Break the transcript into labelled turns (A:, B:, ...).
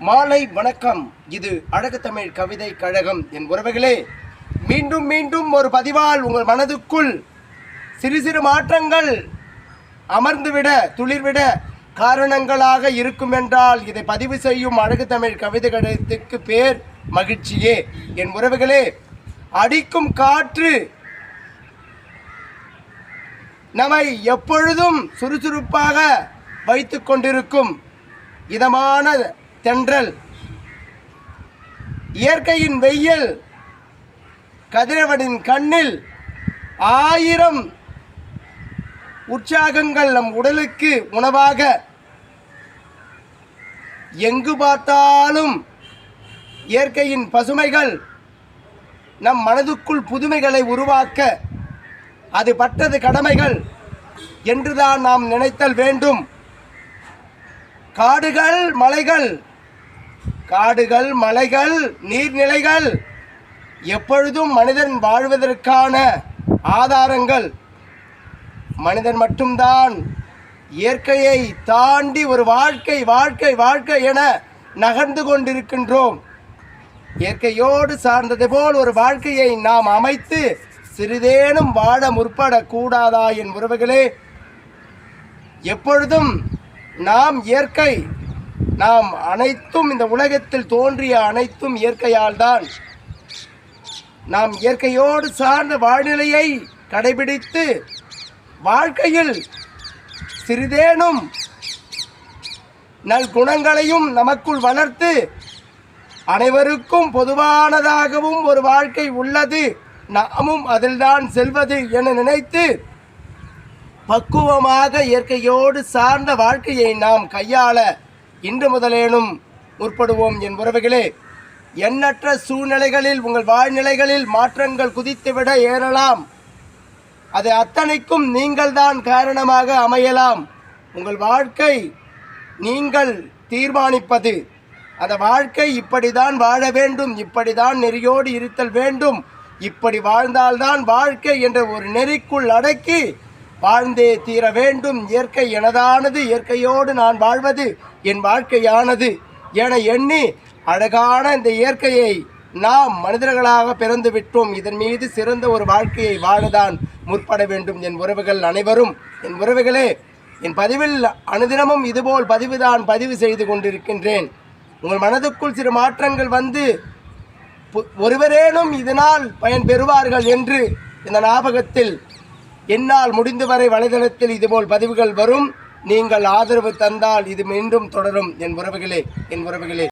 A: மாலை வணக்கம். இது அழகு தமிழ் கவிதை கழகம். என் உறவுகளே, மீண்டும் மீண்டும் ஒரு பதிவால் உங்கள் மனதுக்குள் சிறு சிறு மாற்றங்கள் அமர்ந்துவிட துளிர்விட காரணங்களாக இருக்கும் என்றால் இதை பதிவு செய்யும் அழகு தமிழ் கவிதை கழகத்துக்கு பேர் மகிழ்ச்சியே. என் உறவுகளே, அடிக்கும் காற்று நம்மை எப்பொழுதும் சுறுசுறுப்பாக வைத்து கொண்டிருக்கும் இதமான தென்றல், இயற்கையின் வெயில் கதிரவனின் கண்ணில் 1000 உற்சாகங்கள் நம் உடலுக்கு உணவாக, எங்கு பார்த்தாலும் இயற்கையின் பசுமைகள் நம் மனதுக்குள் புதுமைகளை உருவாக்க அது பட்டது கடமைகள் என்றுதான் நாம் நினைத்தல் வேண்டும். காடுகள் மலைகள் நீர்நிலைகள் எப்பொழுதும் மனிதன் வாழ்வதற்கான ஆதாரங்கள். மனிதன் மட்டும்தான் இயற்கையை தாண்டி ஒரு வாழ்க்கை என நகர்ந்து கொண்டிருக்கின்றோம். இயற்கையோடு சார்ந்தது போல் ஒரு வாழ்க்கையை நாம் அமைத்து சிறிதேனும் வாழ முற்படக்கூடாதா? என் உறவுகளே, எப்பொழுதும் நாம் இயற்கை, நாம் அனைத்தும் இந்த உலகத்தில் தோன்றிய அனைத்தும் இயற்கையால் தான். நாம் இயற்கையோடு சார்ந்த வாழ்நிலையை கடைபிடித்து வாழ்க்கையில் சிறிதேனும் நல்குணங்களையும் நமக்குள் வளர்த்து அனைவருக்கும் பொதுவானதாகவும் ஒரு வாழ்க்கை உள்ளது, நாமும் அதில்தான் செல்வது என நினைத்து பக்குவமாக இயற்கையோடு சார்ந்த வாழ்க்கையை நாம் கையாள இன்று முதலேனும் முற்படுவோம். என் உறவுகளே, எண்ணற்ற சூழ்நிலைகளில் உங்கள் வாழ்நிலைகளில் மாற்றங்கள் குதித்துவிட ஏறலாம். அது அத்தனைக்கும் நீங்கள் தான் காரணமாக அமையலாம். உங்கள் வாழ்க்கை நீங்கள் தீர்மானிப்பது. அந்த வாழ்க்கை இப்படிதான் வாழ வேண்டும், இப்படிதான் நெறியோடு இருத்தல் வேண்டும், இப்படி வாழ்ந்தால்தான் வாழ்க்கை என்ற ஒரு நெறிக்குள் அடக்கி வாழ்ந்தே தீர வேண்டும். இயற்கை எனதானது, இயற்கையோடு நான் வாழ்வது என் வாழ்க்கையானது என எண்ணி அழகான இந்த இயற்கையை நாம் மனிதர்களாக பிறந்து விட்டோம். இதன் மீது சிறந்த ஒரு வாழ்க்கையை வாழதான் முற்பட வேண்டும். என் உறவுகள் அனைவரும், என் உறவுகளே, என் பதிவில் அனுதினமும் இதுபோல் பதிவு செய்து கொண்டிருக்கின்றேன். உங்கள் மனதுக்குள் சிறு மாற்றங்கள் வந்து ஒருவரேனும் இதனால் பயன் பெறுவார்கள் என்று இந்த ஞாபகத்தில் என்னால் முடிந்தவரை வலைதளத்தில் இதுபோல் பதிவுகள் வரும். நீங்கள் ஆதரவு தந்தால் இது மீண்டும் தொடரும். என் உறவுகளே.